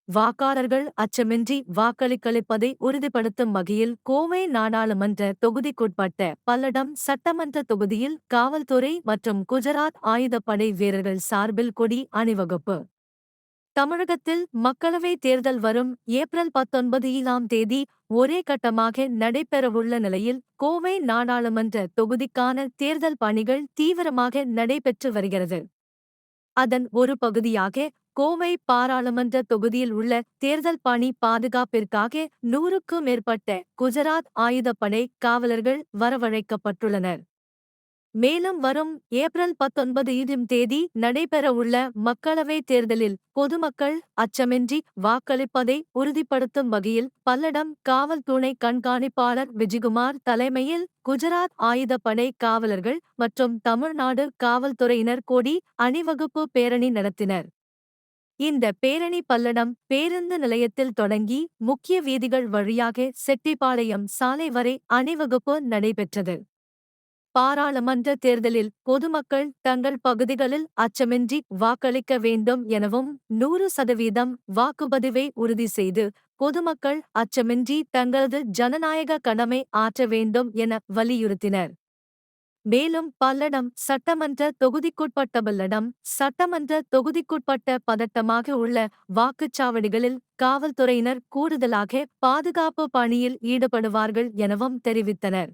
வாக்காளர்கள் அச்சமின்றி வாக்களிப்பதை உறுதிப்படுத்தும் வகையில் கோவை நாடாளுமன்ற தொகுதிக்குட்பட்ட பல்லடம் சட்டமன்ற தொகுதியில் காவல்துறை மற்றும் குஜராத் ஆயுதப்படை வீரர்கள் சார்பில் கொடி அணிவகுப்பு. தமிழகத்தில் மக்களவைத் தேர்தல் வரும் ஏப்ரல் 19ஆம் தேதி ஒரே கட்டமாக நடைபெறவுள்ள நிலையில் கோவை நாடாளுமன்ற தொகுதிக்கான தேர்தல் பணிகள் தீவிரமாக நடைபெற்று வருகிறது. அதன் ஒரு பகுதியாக கோவை பாராளுமன்ற தொகுதியில் உள்ள தேர்தல் பணி பாதுகாப்பிற்காக 100க்கும் மேற்பட்ட குஜராத் ஆயுதப்படை காவலர்கள் வரவழைக்கப்பட்டுள்ளனர். மேலும் வரும் ஏப்ரல் 19ஆம் தேதி நடைபெறவுள்ள மக்களவைத் தேர்தலில் பொதுமக்கள் அச்சமின்றி வாக்களிப்பதை உறுதிப்படுத்தும் வகையில் பல்லடம் காவல் துணை கண்காணிப்பாளர் விஜயகுமார் தலைமையில் குஜராத் ஆயுதப்படை காவலர்கள் மற்றும் தமிழ்நாடு காவல்துறையினர் கொடி அணிவகுப்பு பேரணி நடத்தினர். இந்த பேரணி பல்லடம் பேருந்து நிலையத்தில் தொடங்கி முக்கிய வீதிகள் வழியாக செட்டிப்பாளையம் சாலை வரை அணிவகுப்பு நடைபெற்றது. பாராளுமன்ற தேர்தலில் பொதுமக்கள் தங்கள் பகுதிகளில் அச்சமின்றி வாக்களிக்க வேண்டும் எனவும் 100% வாக்குப்பதிவை உறுதி செய்து பொதுமக்கள் அச்சமின்றி தங்களது ஜனநாயக கடமை ஆற்ற வேண்டும் என வலியுறுத்தினர். மேலும் பல்லடம் சட்டமன்ற தொகுதிக்குட்பட்ட பதட்டமாக உள்ள வாக்குச்சாவடிகளில் காவல்துறையினர் கூடுதலாக பாதுகாப்பு பணியில் ஈடுபடுவார்கள் எனவும் தெரிவித்தனர்.